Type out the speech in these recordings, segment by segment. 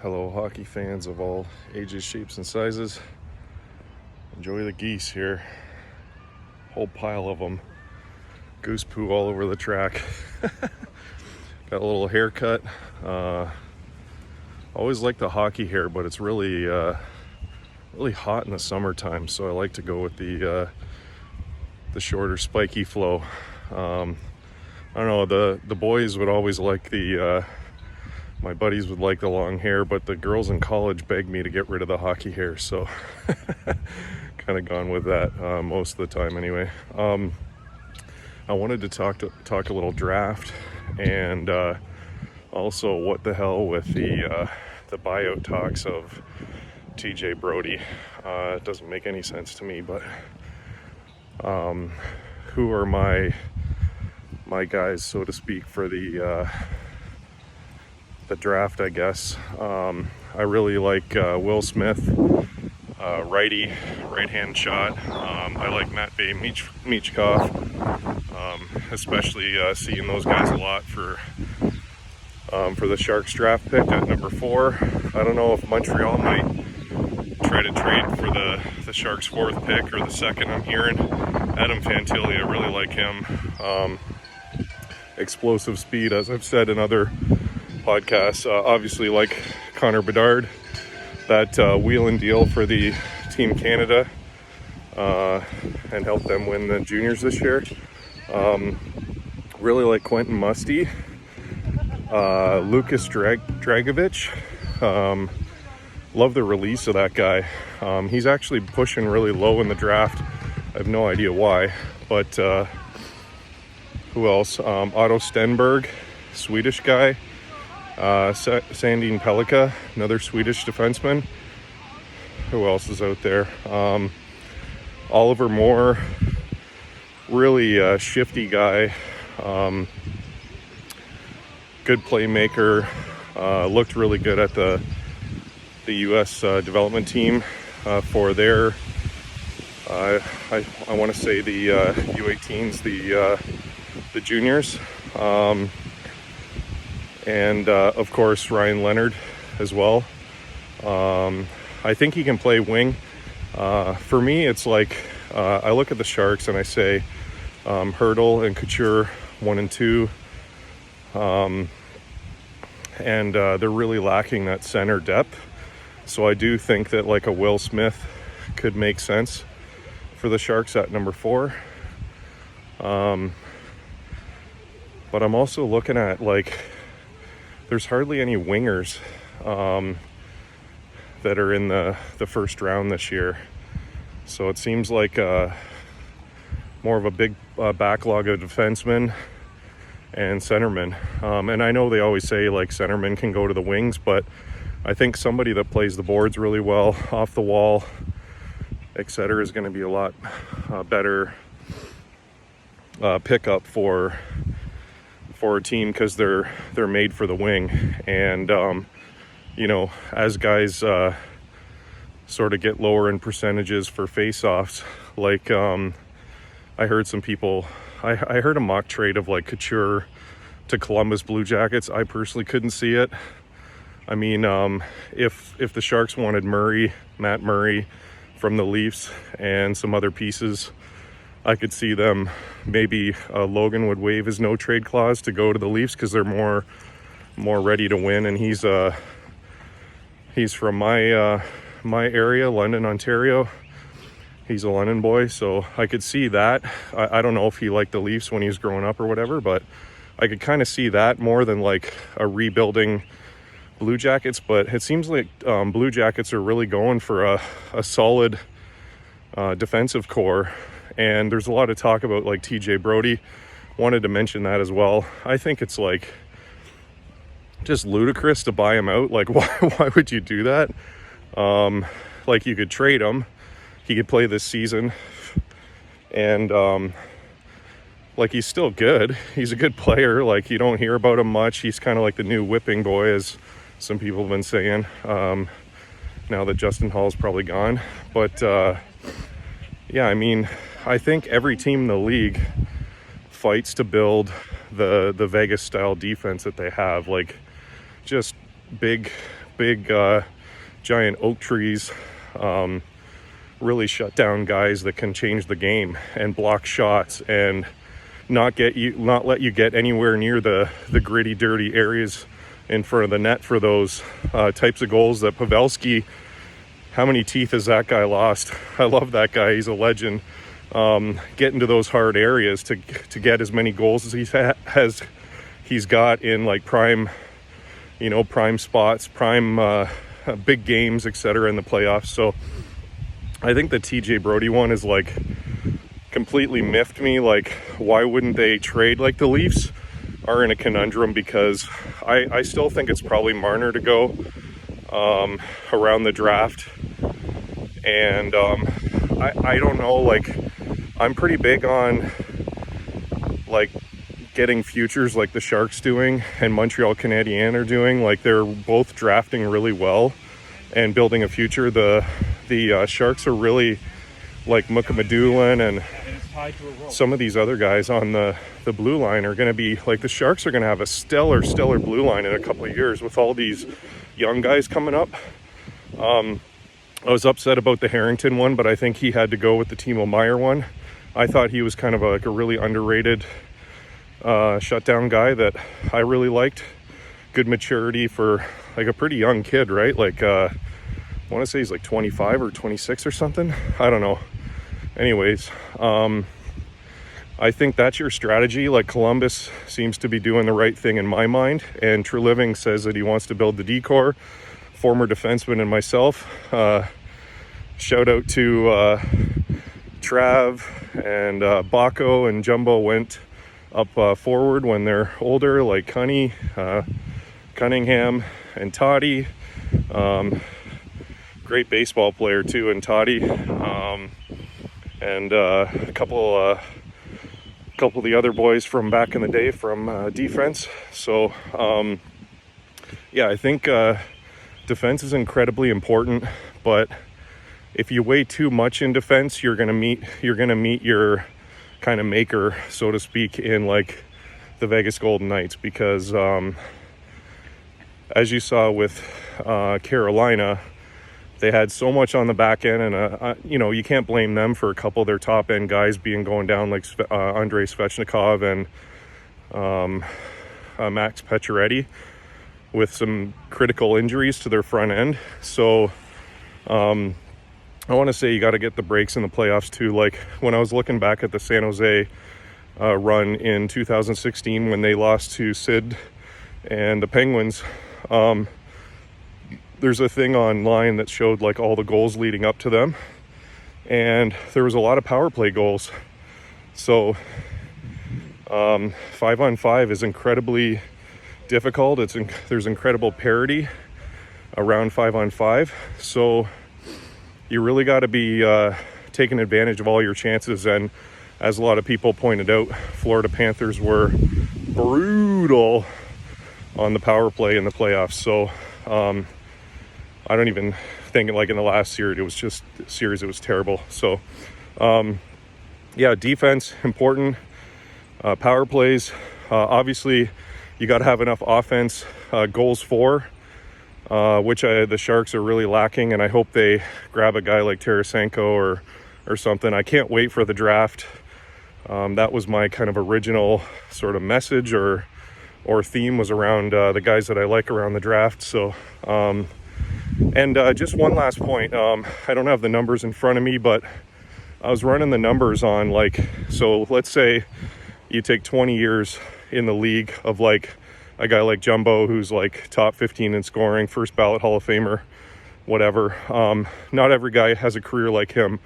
Hello, hockey fans of all ages, shapes, and sizes. Enjoy the geese here. Whole pile of them. Goose poo all over the track. Got a little haircut. Always like the hockey hair, but it's really hot in the summertime, so I like to go with the shorter, spiky flow. I don't know. The boys would always like my buddies would like the long hair, but the girls in college begged me to get rid of the hockey hair, so kind of gone with that most of the time anyway. I wanted to talk a little draft, and also what the hell with the buyout talks of TJ Brodie. It doesn't make any sense to me, but who are my guys, so to speak, for the draft, I guess. I really like Will Smith, righty, right-hand shot. I like Matvei Michkov, especially seeing those guys a lot for the Sharks draft pick at number 4. I don't know if Montreal might try to trade for the Sharks' 4th pick or the 2nd. I'm hearing Adam Fantilli, I really like him. Explosive speed, as I've said in other podcasts. Obviously like Connor Bedard, that wheel and deal for the Team Canada, and help them win the juniors this year. Really like Quentin Musty, Lucas Dragovic. Love the release of that guy. He's actually pushing really low in the draft. I have no idea why, but who else? Otto Stenberg, Swedish guy. Sandin Pellikka, another Swedish defenseman. Who else is out there? Oliver Moore, really shifty guy. Good playmaker. Looked really good at the U.S. development team for their, I want to say the U18s, the juniors. And of course Ryan Leonard as well. I think he can play wing. For me, it's like I look at the Sharks and I say Hertl and Couture 1 and 2, and they're really lacking that center depth. So I do think that like a Will Smith could make sense for the Sharks at number 4. But I'm also looking at, like, there's hardly any wingers that are in the first round this year. So it seems like more of a big backlog of defensemen and centermen. And I know they always say like centermen can go to the wings, but I think somebody that plays the boards really well, off the wall, etc., is going to be a lot better pickup for a team, because they're made for the wing. And you know, as guys sort of get lower in percentages for face-offs, like I heard some people, I heard a mock trade of like Couture to Columbus Blue Jackets. I personally couldn't see it. I mean, if the Sharks wanted Matt Murray from the Leafs and some other pieces, I could see them, maybe Logan would waive his no trade clause to go to the Leafs because they're more ready to win. And he's from my area, London, Ontario. He's a London boy, so I could see that. I don't know if he liked the Leafs when he was growing up or whatever, but I could kind of see that more than like a rebuilding Blue Jackets. But it seems like Blue Jackets are really going for a solid defensive core. And there's a lot of talk about like TJ Brodie. Wanted to mention that as well. I think it's like just ludicrous to buy him out. Like, why would you do that? Like, you could trade him. He could play this season. And like, he's still good. He's a good player. Like, you don't hear about him much. He's kind of like the new whipping boy, as some people have been saying, now that Justin Hall's probably gone. But yeah, I mean, I think every team in the league fights to build the Vegas style defense that they have, like just big big giant oak trees really shut down guys that can change the game and block shots and not let you get anywhere near the gritty, dirty areas in front of the net for those types of goals that Pavelski, how many teeth has that guy lost? I love that guy. He's a legend. Get into those hard areas to get as many goals as he's got in like prime spots, prime big games, etc. in the playoffs. So I think the TJ Brody one is like completely miffed me. Like, why wouldn't they trade? Like, the Leafs are in a conundrum because I still think it's probably Marner to go around the draft. And I don't know, like, I'm pretty big on like getting futures like the Sharks doing and Montreal Canadiens are doing. Like, they're both drafting really well and building a future. The Sharks are really like Mukamadulin and some of these other guys on the blue line are going to be like, the Sharks are going to have a stellar blue line in a couple of years with all these young guys coming up. I was upset about the Harrington one, but I think he had to go with the Timo Meier one. I thought he was kind of like a really underrated shutdown guy that I really liked. Good maturity for like a pretty young kid, right? Like I want to say he's like 25 or 26 or something. I don't know. Anyways, I think that's your strategy. Like, Columbus seems to be doing the right thing in my mind, and Treliving says that he wants to build the decor. Former defenseman and myself, shout out to Trav and Baco and Jumbo went up forward when they're older, like Cunningham and Toddy. Great baseball player too, and Toddy. And a couple of the other boys from back in the day from defense. So yeah, I think defense is incredibly important, but if you weigh too much in defense, you're gonna meet your kind of maker, so to speak, in like the Vegas Golden Knights, because as you saw with Carolina, they had so much on the back end, and you can't blame them for a couple of their top end guys going down, like Andrei Svechnikov and Max Pacioretty, with some critical injuries to their front end. So I want to say you got to get the breaks in the playoffs too. Like, when I was looking back at the San Jose run in 2016 when they lost to Sid and the Penguins, there's a thing online that showed like all the goals leading up to them, and there was a lot of power play goals. So 5-on-5 is incredibly difficult. There's incredible parity around 5-on-5, so you really got to be taking advantage of all your chances. And as a lot of people pointed out, Florida Panthers were brutal on the power play in the playoffs. So I don't even think, like, in the last series it was terrible. So yeah, defense important, power plays, obviously you got to have enough offense, goals for, which the Sharks are really lacking, and I hope they grab a guy like Tarasenko or something. I can't wait for the draft. That was my kind of original sort of message or theme, was around the guys that I like around the draft. So and just one last point, I don't have the numbers in front of me, but I was running the numbers on, like, so let's say you take 20 years in the league of like a guy like Jumbo, who's like top 15 in scoring, first ballot Hall of Famer, whatever. Not every guy has a career like him.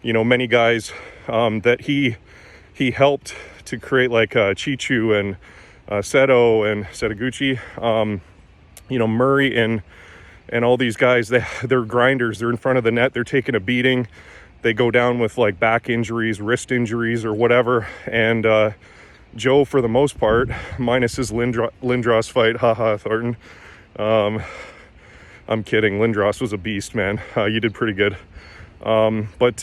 Many guys that he helped to create, like Chichu and Seto and Setaguchi, Murray and all these guys, they're grinders. They're in front of the net. They're taking a beating. They go down with like back injuries, wrist injuries, or whatever. And Joe, for the most part, minus his Lindros fight, haha, Thornton. I'm kidding. Lindros was a beast, man. You did pretty good. But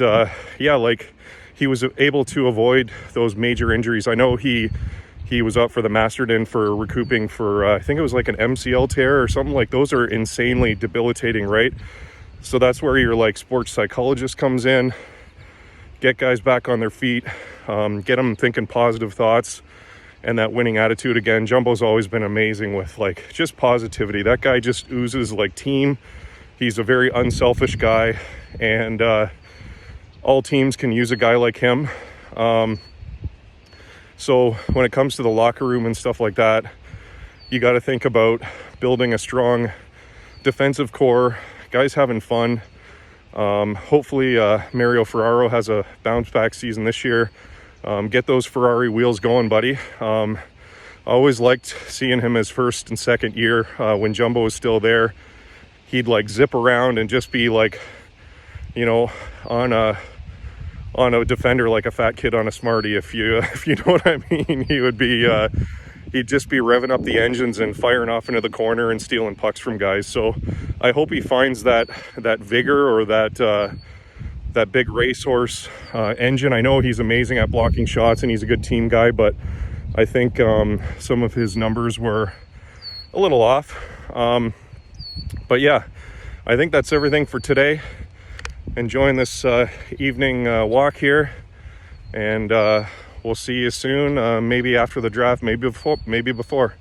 yeah, like, he was able to avoid those major injuries. I know he he was up for the Masterton for recouping for, I think it was like an MCL tear or something. Like, those are insanely debilitating, right? So that's where your like sports psychologist comes in, get guys back on their feet, get them thinking positive thoughts and that winning attitude again. Jumbo's always been amazing with like just positivity. That guy just oozes like team. He's a very unselfish guy, and all teams can use a guy like him. So when it comes to the locker room and stuff like that, you got to think about building a strong defensive core, guys having fun. Hopefully Mario Ferraro has a bounce back season this year. Get those Ferrari wheels going, buddy. I always liked seeing him his first and second year when Jumbo was still there. He'd like zip around and just be like, you know, on a defender like a fat kid on a Smartie, if you know what I mean. He would be he'd just be revving up the engines and firing off into the corner and stealing pucks from guys. So I hope he finds that vigor or that big racehorse engine. I know he's amazing at blocking shots and he's a good team guy, but I think some of his numbers were a little off. But yeah, I think that's everything for today. Enjoying this evening walk here, and we'll see you soon, maybe after the draft, maybe before.